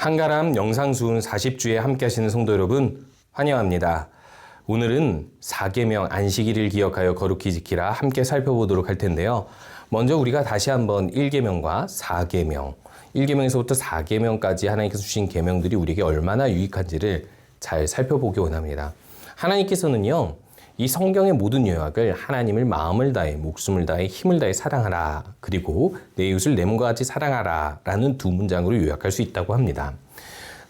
한가람 영상수훈 40주에 함께 하시는 성도 여러분 환영합니다. 오늘은 4계명 안식일을 기억하여 거룩히 지키라 함께 살펴보도록 할 텐데요. 먼저 우리가 다시 한번 1계명과 4계명, 1계명에서부터 4계명까지 하나님께서 주신 계명들이 우리에게 얼마나 유익한지를 잘 살펴보기 원합니다. 하나님께서는요, 이 성경의 모든 요약을 하나님을 마음을 다해, 목숨을 다해, 힘을 다해 사랑하라, 그리고 내 이웃을 내 몸과 같이 사랑하라 라는 두 문장으로 요약할 수 있다고 합니다.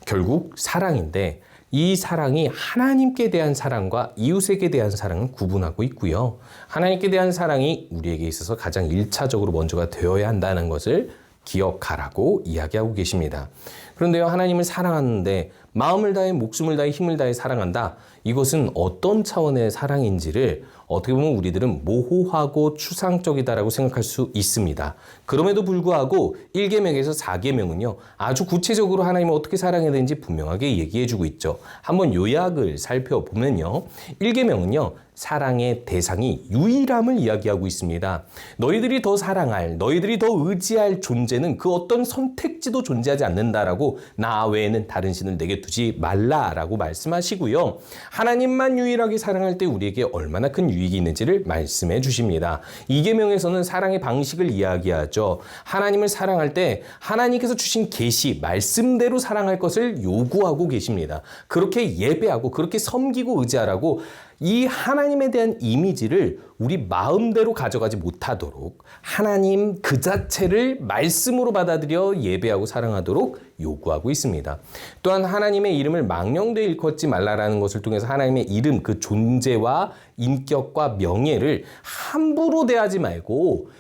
결국 사랑인데 이 사랑이 하나님께 대한 사랑과 이웃에게 대한 사랑은 구분하고 있고요. 하나님께 대한 사랑이 우리에게 있어서 가장 1차적으로 먼저가 되어야 한다는 것을 기억하라고 이야기하고 계십니다. 그런데요, 하나님을 사랑하는데 마음을 다해, 목숨을 다해, 힘을 다해 사랑한다. 이것은 어떤 차원의 사랑인지를 어떻게 보면 우리들은 모호하고 추상적이다라고 생각할 수 있습니다. 그럼에도 불구하고 1계명에서 4계명은요, 아주 구체적으로 하나님을 어떻게 사랑해야 되는지 분명하게 얘기해주고 있죠. 한번 요약을 살펴보면요, 1계명은요, 사랑의 대상이 유일함을 이야기하고 있습니다. 너희들이 더 사랑할, 너희들이 더 의지할 존재는 그 어떤 선택지도 존재하지 않는다라고 나 외에는 다른 신을 내게 두지 말라라고 말씀하시고요. 하나님만 유일하게 사랑할 때 우리에게 얼마나 큰 유익이 있는지를 말씀해 주십니다. 2계명에서는 사랑의 방식을 이야기하죠. 하나님을 사랑할 때 하나님께서 주신 계시, 말씀대로 사랑할 것을 요구하고 계십니다. 그렇게 예배하고 그렇게 섬기고 의지하라고 이 하나님에 대한 이미지를 우리 마음대로 가져가지 못하도록 하나님 그 자체를 말씀으로 받아들여 예배하고 사랑하도록 요구하고 있습니다. 또한 하나님의 이름을 망령되이 일컫지 말라라는 것을 통해서 하나님의 이름, 그 존재와 인격과 명예를 함부로 대하지 말고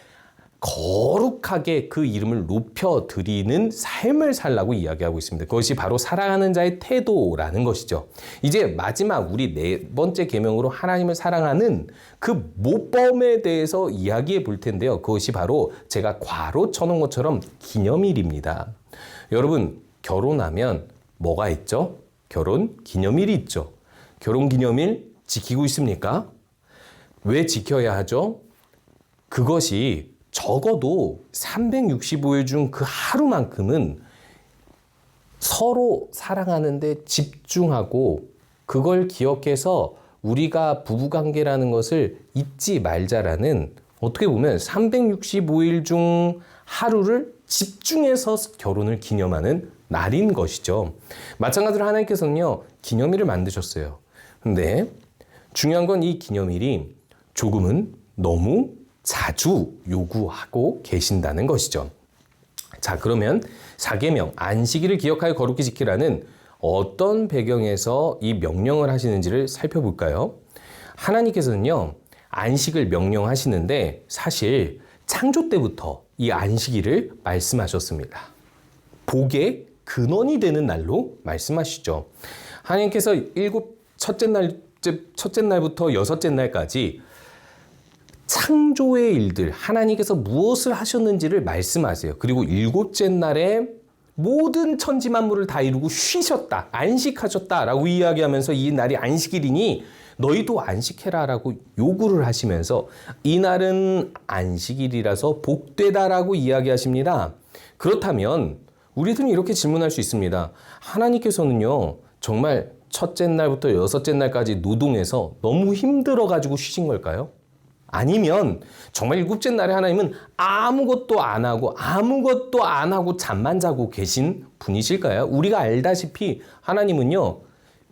거룩하게 그 이름을 높여드리는 삶을 살라고 이야기하고 있습니다. 그것이 바로 사랑하는 자의 태도라는 것이죠. 이제 마지막 우리 4번째 계명으로 하나님을 사랑하는 그 모범에 대해서 이야기해 볼 텐데요. 그것이 바로 제가 괄호 쳐놓은 것처럼 기념일입니다. 여러분, 결혼하면 뭐가 있죠? 결혼 기념일이 있죠. 결혼 기념일 지키고 있습니까? 왜 지켜야 하죠? 그것이 적어도 365일 중 그 하루만큼은 서로 사랑하는데 집중하고 그걸 기억해서 우리가 부부관계라는 것을 잊지 말자라는, 어떻게 보면 365일 중 하루를 집중해서 결혼을 기념하는 날인 것이죠. 마찬가지로 하나님께서는요, 기념일을 만드셨어요. 근데 중요한 건 이 기념일이 조금은 너무 자주 요구하고 계신다는 것이죠. 자, 그러면 4계명 안식일을 기억하여 거룩히 지키라는 어떤 배경에서 이 명령을 하시는지를 살펴볼까요? 하나님께서는요, 안식을 명령하시는데 사실 창조 때부터 이 안식일을 말씀하셨습니다. 복의 근원이 되는 날로 말씀하시죠. 하나님께서 첫째 날부터 여섯째 날까지 창조의 일들, 하나님께서 무엇을 하셨는지를 말씀하세요. 그리고 7째 날에 모든 천지 만물을 다 이루고 쉬셨다, 안식하셨다라고 이야기하면서 이 날이 안식일이니 너희도 안식해라라고 요구를 하시면서 이 날은 안식일이라서 복되다라고 이야기하십니다. 그렇다면 우리들은 이렇게 질문할 수 있습니다. 하나님께서는요, 정말 첫째 날부터 여섯째 날까지 노동해서 너무 힘들어가지고 쉬신 걸까요? 아니면 정말 7째 날에 하나님은 아무것도 안 하고 잠만 자고 계신 분이실까요? 우리가 알다시피 하나님은요,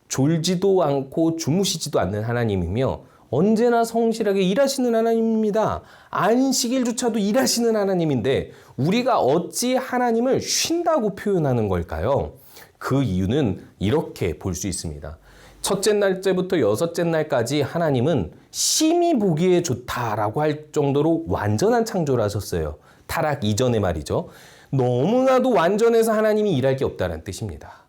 졸지도 않고 주무시지도 않는 하나님이며 언제나 성실하게 일하시는 하나님입니다. 안식일조차도 일하시는 하나님인데 우리가 어찌 하나님을 쉰다고 표현하는 걸까요? 그 이유는 이렇게 볼 수 있습니다. 첫째 날째부터 여섯째 날까지 하나님은 심히 보기에 좋다라고 할 정도로 완전한 창조를 하셨어요. 타락 이전에 말이죠. 너무나도 완전해서 하나님이 일할 게 없다는 뜻입니다.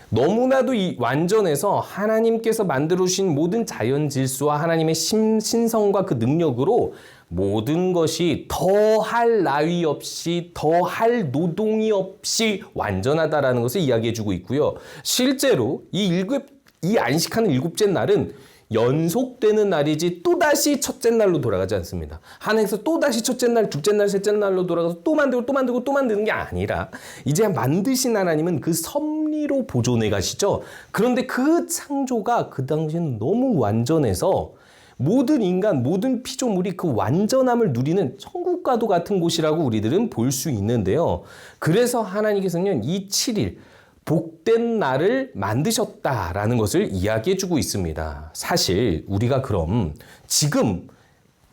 너무나도 완전해서 하나님께서 만들어주신 모든 자연 질서와 하나님의 신성과 그 능력으로 모든 것이 더할 나위 없이, 더할 노동이 없이 완전하다라는 것을 이야기해주고 있고요. 실제로 이 안식하는 7째 날은 연속되는 날이지 또다시 첫째 날로 돌아가지 않습니다. 한 해에서 또다시 첫째 날, 둘째 날, 셋째 날로 돌아가서 또 만들고 또 만들고 또 만드는 게 아니라 이제 만드신 하나님은 그 섭리로 보존해 가시죠. 그런데 그 창조가 그 당시에는 너무 완전해서 모든 인간, 모든 피조물이 그 완전함을 누리는 천국과도 같은 곳이라고 우리들은 볼 수 있는데요. 그래서 하나님께서는 이 7일 복된 날을 만드셨다라는 것을 이야기해주고 있습니다. 사실 우리가 그럼 지금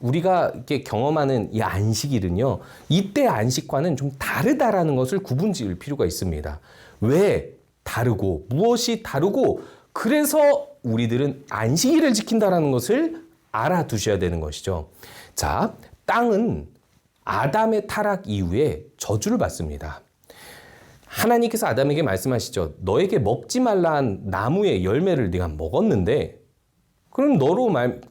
우리가 이렇게 경험하는 이 안식일은요, 이때 안식과는 좀 다르다라는 것을 구분지을 필요가 있습니다. 왜 다르고 무엇이 다르고 그래서 우리들은 안식일을 지킨다라는 것을 알아두셔야 되는 것이죠. 자, 땅은 아담의 타락 이후에 저주를 받습니다. 하나님께서 아담에게 말씀하시죠. 너에게 먹지 말라 한 나무의 열매를 네가 먹었는데 그럼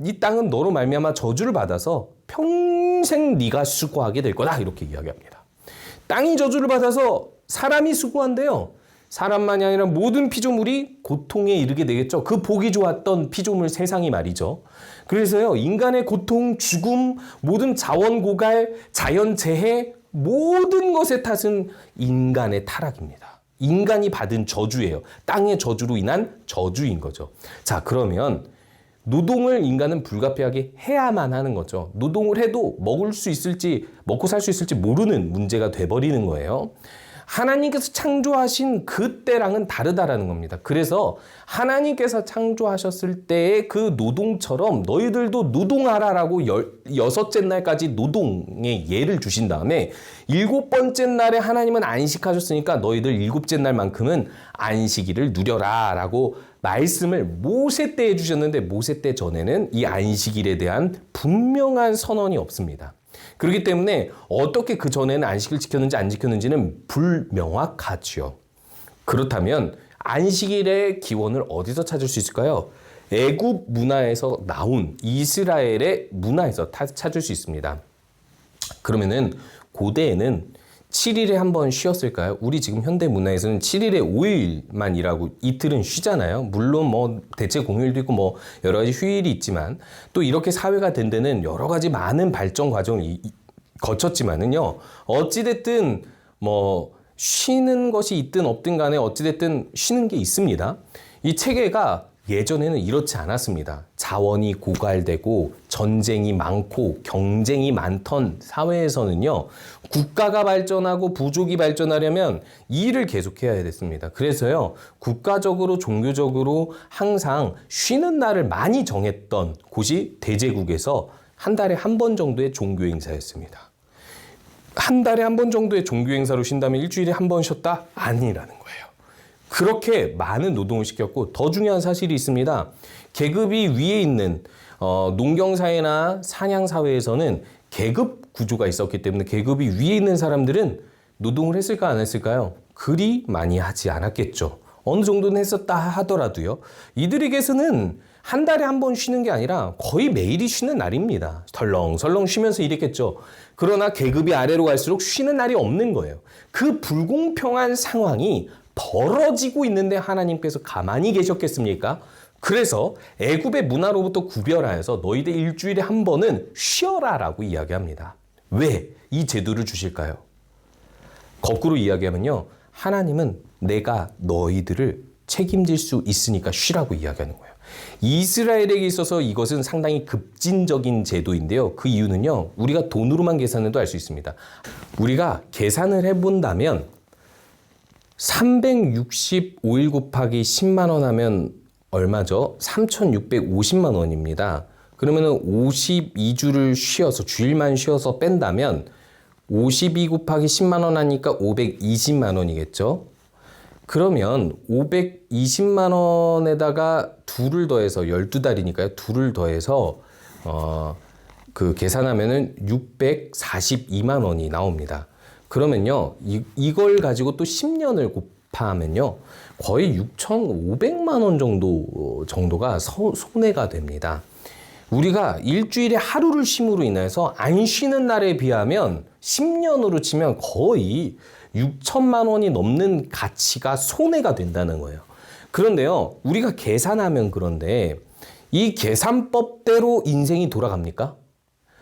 이 땅은 너로 말미암아 저주를 받아서 평생 네가 수고하게 될 거다. 이렇게 이야기합니다. 땅이 저주를 받아서 사람이 수고한대요. 사람만이 아니라 모든 피조물이 고통에 이르게 되겠죠. 그 보기 좋았던 피조물 세상이 말이죠. 그래서요, 인간의 고통, 죽음, 모든 자원 고갈, 자연재해, 모든 것의 탓은 인간의 타락입니다. 인간이 받은 저주예요. 땅의 저주로 인한 저주인 거죠. 자, 그러면 노동을 인간은 불가피하게 해야만 하는 거죠. 노동을 해도 먹고 살 수 있을지 모르는 문제가 돼버리는 거예요. 하나님께서 창조하신 그때랑은 다르다라는 겁니다. 그래서 하나님께서 창조하셨을 때의 그 노동처럼 너희들도 노동하라라고 여섯째 날까지 노동의 예를 주신 다음에 일곱 번째 날에 하나님은 안식하셨으니까 너희들 일곱째 날만큼은 안식일을 누려라라고 말씀을 모세 때 해주셨는데 모세 때 전에는 이 안식일에 대한 분명한 선언이 없습니다. 그렇기 때문에 어떻게 그 전에는 안식을 지켰는지 안 지켰는지는 불명확하지요. 그렇다면 안식일의 기원을 어디서 찾을 수 있을까요? 애굽 문화에서 나온 이스라엘의 문화에서 찾을 수 있습니다. 그러면은 고대에는 7일에 한 번 쉬었을까요? 우리 지금 현대 문화에서는 7일에 5일만 일하고 이틀은 쉬잖아요. 물론 뭐 대체 공휴일도 있고 뭐 여러 가지 휴일이 있지만 또 이렇게 사회가 된 데는 여러 가지 많은 발전 과정을 거쳤지만은요. 어찌됐든 뭐 쉬는 것이 있든 없든 간에 어찌됐든 쉬는 게 있습니다. 이 체계가 예전에는 이렇지 않았습니다. 자원이 고갈되고 전쟁이 많고 경쟁이 많던 사회에서는요. 국가가 발전하고 부족이 발전하려면 일을 계속해야 됐습니다. 그래서요. 국가적으로 종교적으로 항상 쉬는 날을 많이 정했던 곳이 대제국에서 한 달에 한 번 정도의 종교 행사였습니다. 한 달에 한 번 정도의 종교 행사로 쉰다면 일주일에 한 번 쉬었다? 아니라는 거예요. 그렇게 많은 노동을 시켰고 더 중요한 사실이 있습니다. 계급이 위에 있는 농경사회나 사냥사회에서는 계급 구조가 있었기 때문에 계급이 위에 있는 사람들은 노동을 했을까 안 했을까요? 그리 많이 하지 않았겠죠. 어느 정도는 했었다 하더라도요. 이들에게서는 한 달에 한 번 쉬는 게 아니라 거의 매일이 쉬는 날입니다. 덜렁설렁 쉬면서 일했겠죠. 그러나 계급이 아래로 갈수록 쉬는 날이 없는 거예요. 그 불공평한 상황이 벌어지고 있는데 하나님께서 가만히 계셨겠습니까? 그래서 애굽의 문화로부터 구별하여서 너희들 일주일에 한 번은 쉬어라라고 이야기합니다. 왜 이 제도를 주실까요? 거꾸로 이야기하면요. 하나님은 내가 너희들을 책임질 수 있으니까 쉬라고 이야기하는 거예요. 이스라엘에게 있어서 이것은 상당히 급진적인 제도인데요. 그 이유는요. 우리가 돈으로만 계산해도 알 수 있습니다. 우리가 계산을 해본다면 365일 곱하기 10만 원 하면 얼마죠? 3,650만 원입니다. 그러면은 52주를 쉬어서 주일만 쉬어서 뺀다면 52 곱하기 10만 원 하니까 520만 원이겠죠? 그러면 520만 원에다가 2를 더해서 12달이니까요. 2를 더해서 그 계산하면은 642만 원이 나옵니다. 그러면요, 이걸 가지고 또 10년을 곱하면요, 거의 6,500만 원 정도가 손해가 됩니다. 우리가 일주일에 하루를 쉼으로 인해서 안 쉬는 날에 비하면 10년으로 치면 거의 6천만 원이 넘는 가치가 손해가 된다는 거예요. 그런데요, 우리가 계산하면 그런데 이 계산법대로 인생이 돌아갑니까?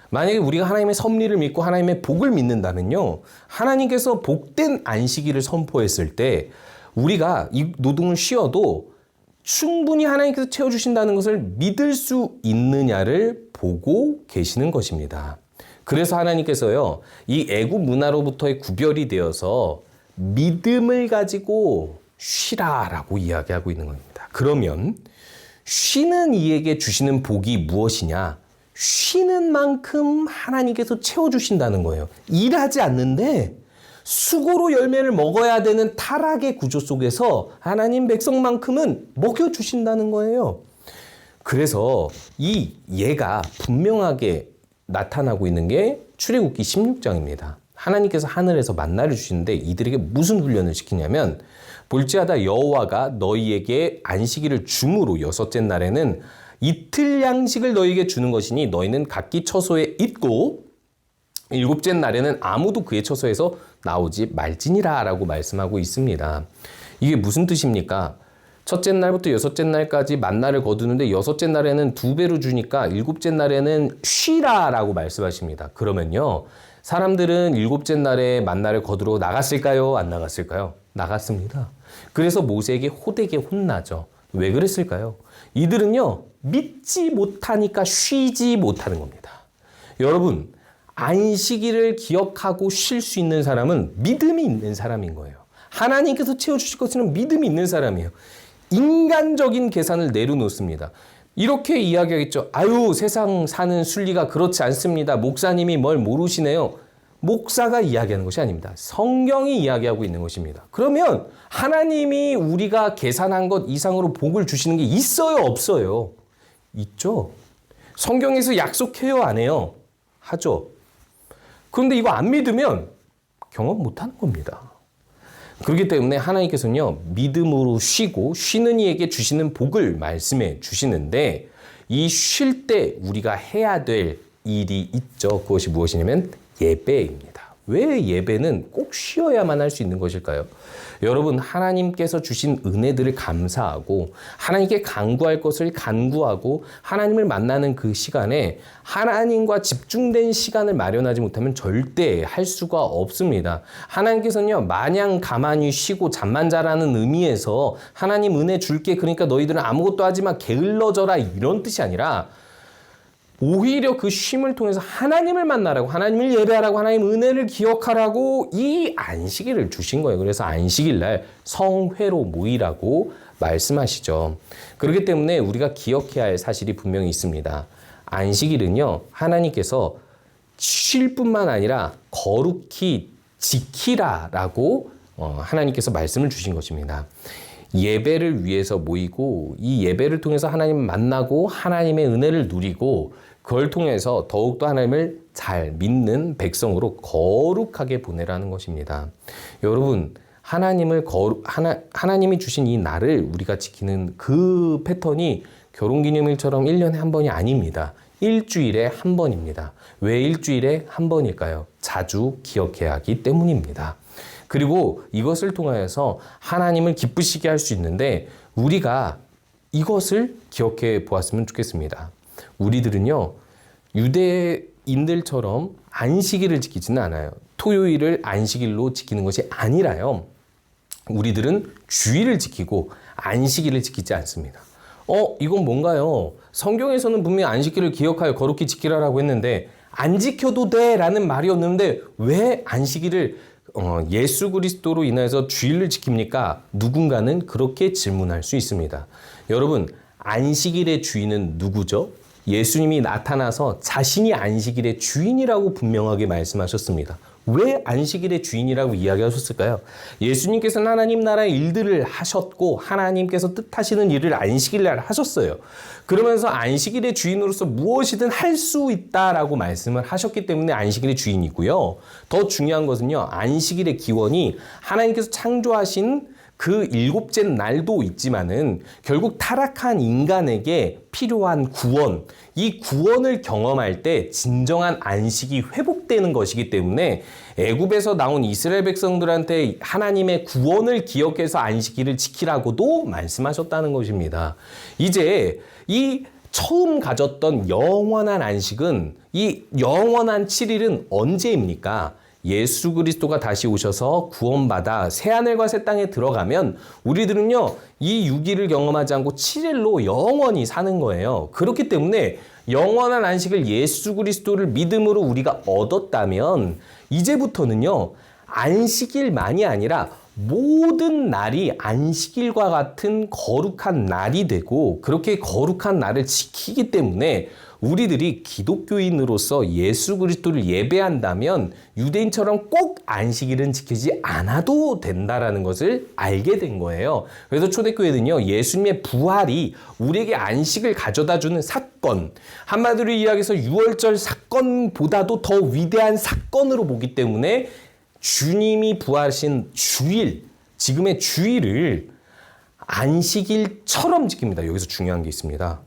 만약에 우리가 하나님의 섭리를 믿고 하나님의 복을 믿는다면요. 하나님께서 복된 안식일을 선포했을 때 우리가 이 노동을 쉬어도 충분히 하나님께서 채워주신다는 것을 믿을 수 있느냐를 보고 계시는 것입니다. 그래서 하나님께서요. 이 애굽 문화로부터의 구별이 되어서 믿음을 가지고 쉬라라고 이야기하고 있는 겁니다. 그러면 쉬는 이에게 주시는 복이 무엇이냐? 쉬는 만큼 하나님께서 채워주신다는 거예요. 일하지 않는데 수고로 열매를 먹어야 되는 타락의 구조 속에서 하나님 백성만큼은 먹여주신다는 거예요. 그래서 이 예가 분명하게 나타나고 있는 게 출애굽기 16장입니다. 하나님께서 하늘에서 만나를 주시는데 이들에게 무슨 훈련을 시키냐면 볼지어다 여호와가 너희에게 안식일을 줌으로 여섯째 날에는 이틀 양식을 너희에게 주는 것이니 너희는 각기 처소에 있고 일곱째 날에는 아무도 그의 처소에서 나오지 말지니라 라고 말씀하고 있습니다. 이게 무슨 뜻입니까? 첫째 날부터 여섯째 날까지 만나를 거두는데 여섯째 날에는 2배로 주니까 일곱째 날에는 쉬라 라고 말씀하십니다. 그러면요. 사람들은 일곱째 날에 만나를 거두러 나갔을까요? 안 나갔을까요? 나갔습니다. 그래서 모세에게 호되게 혼나죠. 왜 그랬을까요? 이들은요. 믿지 못하니까 쉬지 못하는 겁니다. 여러분, 안식일을 기억하고 쉴 수 있는 사람은 믿음이 있는 사람인 거예요. 하나님께서 채워주실 것은 믿음이 있는 사람이에요. 인간적인 계산을 내려놓습니다. 이렇게 이야기하겠죠. 아유, 세상 사는 순리가 그렇지 않습니다. 목사님이 뭘 모르시네요. 목사가 이야기하는 것이 아닙니다. 성경이 이야기하고 있는 것입니다. 그러면 하나님이 우리가 계산한 것 이상으로 복을 주시는 게 있어요, 없어요? 있죠. 성경에서 약속해요, 안 해요? 하죠. 그런데 이거 안 믿으면 경험 못하는 겁니다. 그렇기 때문에 하나님께서는요. 믿음으로 쉬고 쉬는 이에게 주시는 복을 말씀해 주시는데 이 쉴 때 우리가 해야 될 일이 있죠. 그것이 무엇이냐면 예배입니다. 왜 예배는 꼭 쉬어야만 할 수 있는 것일까요? 여러분, 하나님께서 주신 은혜들을 감사하고 하나님께 간구할 것을 간구하고 하나님을 만나는 그 시간에 하나님과 집중된 시간을 마련하지 못하면 절대 할 수가 없습니다. 하나님께서는요, 마냥 가만히 쉬고 잠만 자라는 의미에서 하나님 은혜 줄게, 그러니까 너희들은 아무것도 하지 마, 게을러져라, 이런 뜻이 아니라 오히려 그 쉼을 통해서 하나님을 만나라고, 하나님을 예배하라고, 하나님 은혜를 기억하라고 이 안식일을 주신 거예요. 그래서 안식일 날 성회로 모이라고 말씀하시죠. 그렇기 때문에 우리가 기억해야 할 사실이 분명히 있습니다. 안식일은요, 하나님께서 쉴 뿐만 아니라 거룩히 지키라라고 하나님께서 말씀을 주신 것입니다. 예배를 위해서 모이고 이 예배를 통해서 하나님을 만나고 하나님의 은혜를 누리고 그걸 통해서 더욱더 하나님을 잘 믿는 백성으로 거룩하게 보내라는 것입니다. 여러분, 하나님이 주신 이 날을 우리가 지키는 그 패턴이 결혼기념일처럼 1년에 한 번이 아닙니다. 일주일에 한 번입니다. 왜 일주일에 한 번일까요? 자주 기억해야 하기 때문입니다. 그리고 이것을 통하여서 하나님을 기쁘시게 할 수 있는데 우리가 이것을 기억해 보았으면 좋겠습니다. 우리들은요, 유대인들처럼 안식일을 지키지는 않아요. 토요일을 안식일로 지키는 것이 아니라요. 우리들은 주일을 지키고 안식일을 지키지 않습니다. 이건 뭔가요? 성경에서는 분명히 안식일을 기억하여 거룩히 지키라라고 했는데 안 지켜도 돼라는 말이 없는데 왜 안식일을 예수 그리스도로 인해서 주일을 지킵니까? 누군가는 그렇게 질문할 수 있습니다. 여러분, 안식일의 주인은 누구죠? 예수님이 나타나서 자신이 안식일의 주인이라고 분명하게 말씀하셨습니다. 왜 안식일의 주인이라고 이야기하셨을까요? 예수님께서는 하나님 나라의 일들을 하셨고 하나님께서 뜻하시는 일을 안식일 날 하셨어요. 그러면서 안식일의 주인으로서 무엇이든 할 수 있다라고 말씀을 하셨기 때문에 안식일의 주인이고요. 더 중요한 것은요, 안식일의 기원이 하나님께서 창조하신 그 일곱째 날도 있지만은 결국 타락한 인간에게 필요한 구원, 이 구원을 경험할 때 진정한 안식이 회복되는 것이기 때문에 애굽에서 나온 이스라엘 백성들한테 하나님의 구원을 기억해서 안식일을 지키라고도 말씀하셨다는 것입니다. 이제 이 처음 가졌던 영원한 안식은, 이 영원한 7일은 언제입니까? 예수 그리스도가 다시 오셔서 구원받아 새하늘과 새 땅에 들어가면 우리들은요, 이 6일을 경험하지 않고 7일로 영원히 사는 거예요. 그렇기 때문에 영원한 안식을 예수 그리스도를 믿음으로 우리가 얻었다면 이제부터는요, 안식일만이 아니라 모든 날이 안식일과 같은 거룩한 날이 되고, 그렇게 거룩한 날을 지키기 때문에 우리들이 기독교인으로서 예수 그리스도를 예배한다면 유대인처럼 꼭 안식일은 지키지 않아도 된다라는 것을 알게 된 거예요. 그래서 초대교회는요, 예수님의 부활이 우리에게 안식을 가져다주는 사건, 한마디로 이야기해서 유월절 사건보다도 더 위대한 사건으로 보기 때문에 주님이 부활하신 주일, 지금의 주일을 안식일처럼 지킵니다. 여기서 중요한 게 있습니다.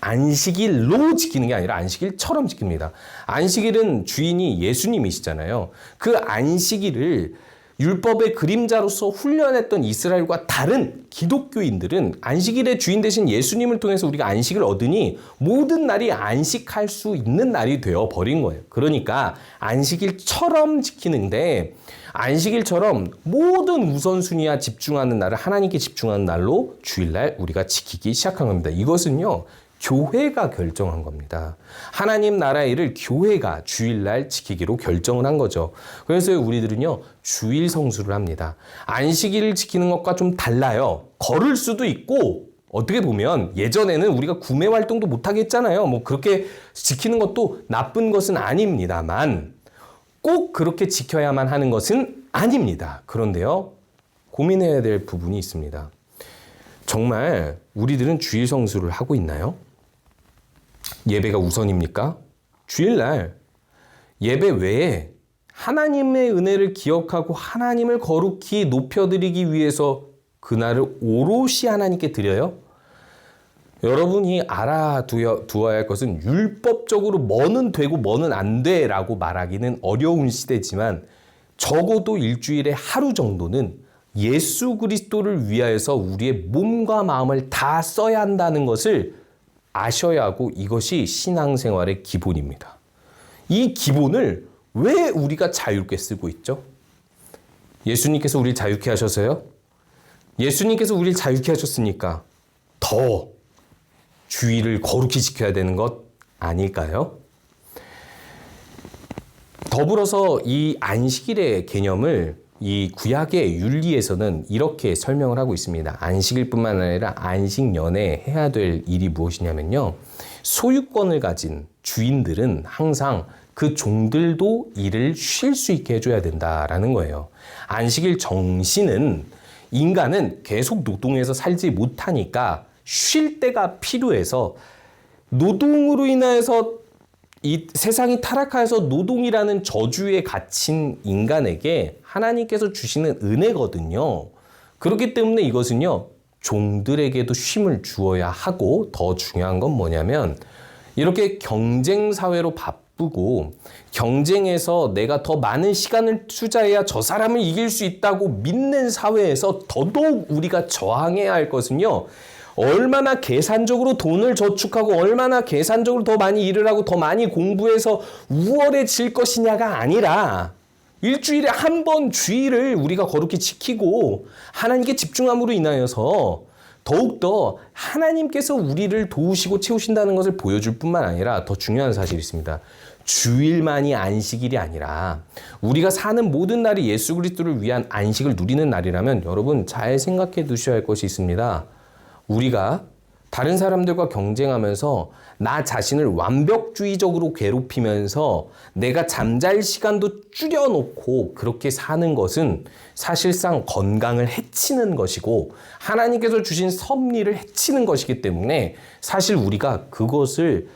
안식일로 지키는 게 아니라 안식일처럼 지킵니다. 안식일은 주인이 예수님이시잖아요. 그 안식일을 율법의 그림자로서 훈련했던 이스라엘과 다른 기독교인들은 안식일의 주인 되신 예수님을 통해서 우리가 안식을 얻으니 모든 날이 안식할 수 있는 날이 되어 버린 거예요. 그러니까 안식일처럼 지키는데, 안식일처럼 모든 우선순위와 집중하는 날을 하나님께 집중하는 날로 주일날 우리가 지키기 시작한 겁니다. 이것은요, 교회가 결정한 겁니다. 하나님 나라의 일을 교회가 주일날 지키기로 결정을 한 거죠. 그래서 우리들은요, 주일 성수를 합니다. 안식일을 지키는 것과 좀 달라요. 걸을 수도 있고, 어떻게 보면 예전에는 우리가 구매 활동도 못하게 했잖아요. 뭐 그렇게 지키는 것도 나쁜 것은 아닙니다만 꼭 그렇게 지켜야만 하는 것은 아닙니다. 그런데요, 고민해야 될 부분이 있습니다. 정말 우리들은 주일 성수를 하고 있나요? 예배가 우선입니까? 주일날 예배 외에 하나님의 은혜를 기억하고 하나님을 거룩히 높여드리기 위해서 그날을 오롯이 하나님께 드려요? 여러분이 알아두어야 할 것은 율법적으로 뭐는 되고 뭐는 안 돼라고 말하기는 어려운 시대지만 적어도 일주일에 하루 정도는 예수 그리스도를 위하여서 우리의 몸과 마음을 다 써야 한다는 것을 아셔야 하고, 이것이 신앙생활의 기본입니다. 이 기본을 왜 우리가 자유롭게 쓰고 있죠? 예수님께서 우리를 자유케 하셔서요? 예수님께서 우리를 자유케 하셨으니까 더 주일을 거룩히 지켜야 되는 것 아닐까요? 더불어서 이 안식일의 개념을 이 구약의 윤리에서는 이렇게 설명을 하고 있습니다. 안식일뿐만 아니라 안식년에 해야 될 일이 무엇이냐면요, 소유권을 가진 주인들은 항상 그 종들도 일을 쉴 수 있게 해줘야 된다라는 거예요. 안식일 정신은 인간은 계속 노동해서 살지 못하니까 쉴 때가 필요해서, 노동으로 인해서 이 세상이 타락하여서 노동이라는 저주에 갇힌 인간에게 하나님께서 주시는 은혜거든요. 그렇기 때문에 이것은요, 종들에게도 쉼을 주어야 하고, 더 중요한 건 뭐냐면 이렇게 경쟁 사회로 바쁘고 경쟁에서 내가 더 많은 시간을 투자해야 저 사람을 이길 수 있다고 믿는 사회에서 더더욱 우리가 저항해야 할 것은요, 얼마나 계산적으로 돈을 저축하고 얼마나 계산적으로 더 많이 일을 하고 더 많이 공부해서 우월해질 것이냐가 아니라, 일주일에 한 번 주일을 우리가 거룩히 지키고 하나님께 집중함으로 인하여서 더욱더 하나님께서 우리를 도우시고 채우신다는 것을 보여줄 뿐만 아니라, 더 중요한 사실이 있습니다. 주일만이 안식일이 아니라 우리가 사는 모든 날이 예수 그리스도를 위한 안식을 누리는 날이라면, 여러분 잘 생각해 두셔야 할 것이 있습니다. 우리가 다른 사람들과 경쟁하면서 나 자신을 완벽주의적으로 괴롭히면서 내가 잠잘 시간도 줄여놓고 그렇게 사는 것은 사실상 건강을 해치는 것이고 하나님께서 주신 섭리를 해치는 것이기 때문에, 사실 우리가 그것을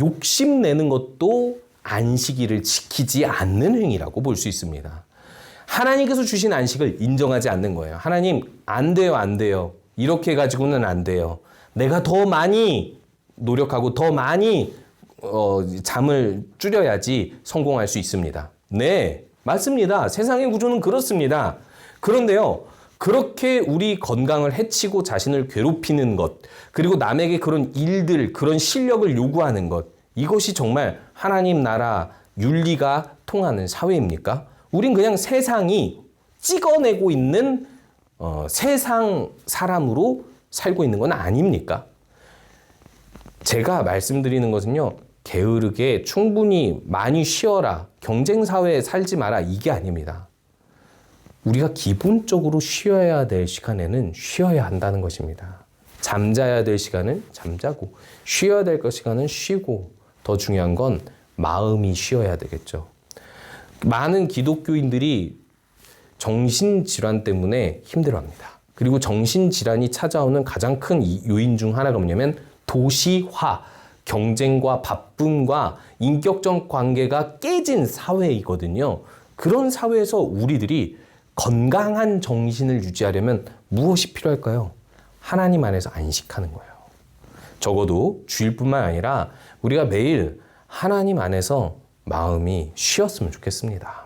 욕심내는 것도 안식일을 지키지 않는 행위라고 볼 수 있습니다. 하나님께서 주신 안식을 인정하지 않는 거예요. 하나님, 안 돼요, 안 돼요. 이렇게 가지고는 안 돼요. 내가 더 많이 노력하고 더 많이 잠을 줄여야지 성공할 수 있습니다. 네, 맞습니다. 세상의 구조는 그렇습니다. 그런데요, 그렇게 우리 건강을 해치고 자신을 괴롭히는 것, 그리고 남에게 그런 일들, 그런 실력을 요구하는 것, 이것이 정말 하나님 나라 윤리가 통하는 사회입니까? 우린 그냥 세상이 찍어내고 있는 세상 사람으로 살고 있는 건 아닙니까? 제가 말씀드리는 것은요, 게으르게 충분히 많이 쉬어라, 경쟁사회에 살지 마라, 이게 아닙니다. 우리가 기본적으로 쉬어야 될 시간에는 쉬어야 한다는 것입니다. 잠자야 될 시간은 잠자고, 쉬어야 될 시간은 쉬고, 더 중요한 건 마음이 쉬어야 되겠죠. 많은 기독교인들이 정신질환 때문에 힘들어합니다. 그리고 정신질환이 찾아오는 가장 큰 요인 중 하나가 뭐냐면 도시화, 경쟁과 바쁨과 인격적 관계가 깨진 사회이거든요. 그런 사회에서 우리들이 건강한 정신을 유지하려면 무엇이 필요할까요? 하나님 안에서 안식하는 거예요. 적어도 주일뿐만 아니라 우리가 매일 하나님 안에서 마음이 쉬었으면 좋겠습니다.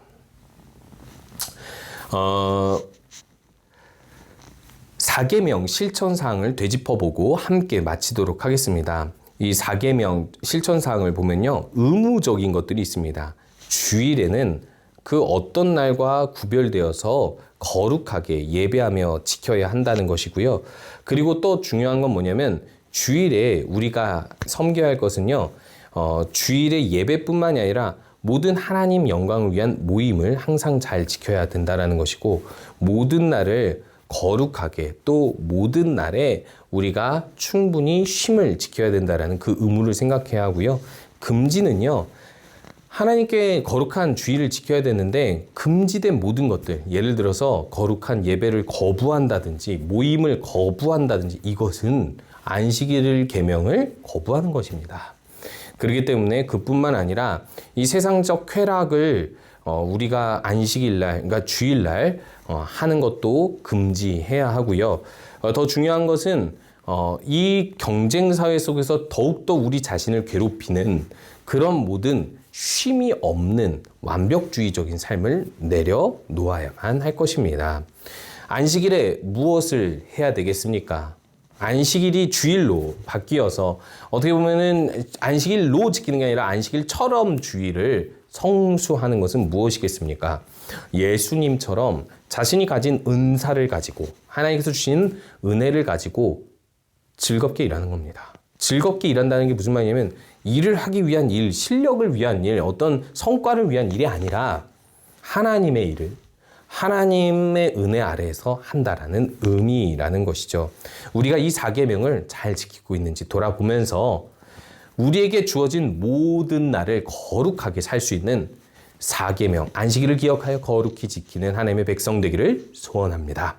4계명 실천사항을 되짚어보고 함께 마치도록 하겠습니다. 이 4계명 실천사항을 보면요, 의무적인 것들이 있습니다. 주일에는 그 어떤 날과 구별되어서 거룩하게 예배하며 지켜야 한다는 것이고요. 그리고 또 중요한 건 뭐냐면 주일에 우리가 섬겨야 할 것은요, 주일의 예배뿐만이 아니라 모든 하나님 영광을 위한 모임을 항상 잘 지켜야 된다는 것이고, 모든 날을 거룩하게, 또 모든 날에 우리가 충분히 쉼을 지켜야 된다는 그 의무를 생각해야 하고요. 금지는요, 하나님께 거룩한 주일을 지켜야 되는데 금지된 모든 것들, 예를 들어서 거룩한 예배를 거부한다든지 모임을 거부한다든지, 이것은 안식일 계명을 거부하는 것입니다. 그렇기 때문에 그뿐만 아니라 이 세상적 쾌락을 우리가 안식일날, 그러니까 주일날 하는 것도 금지해야 하고요. 더 중요한 것은 이 경쟁사회 속에서 더욱더 우리 자신을 괴롭히는 그런 모든 쉼이 없는 완벽주의적인 삶을 내려놓아야만 할 것입니다. 안식일에 무엇을 해야 되겠습니까? 안식일이 주일로 바뀌어서 어떻게 보면은 안식일로 지키는 게 아니라 안식일처럼 주일을 성수하는 것은 무엇이겠습니까? 예수님처럼 자신이 가진 은사를 가지고, 하나님께서 주신 은혜를 가지고 즐겁게 일하는 겁니다. 즐겁게 일한다는 게 무슨 말이냐면 일을 하기 위한 일, 실력을 위한 일, 어떤 성과를 위한 일이 아니라 하나님의 일을 하나님의 은혜 아래에서 한다라는 의미라는 것이죠. 우리가 이 4계명을 잘 지키고 있는지 돌아보면서 우리에게 주어진 모든 날을 거룩하게 살 수 있는 4계명, 안식일을 기억하여 거룩히 지키는 하나님의 백성 되기를 소원합니다.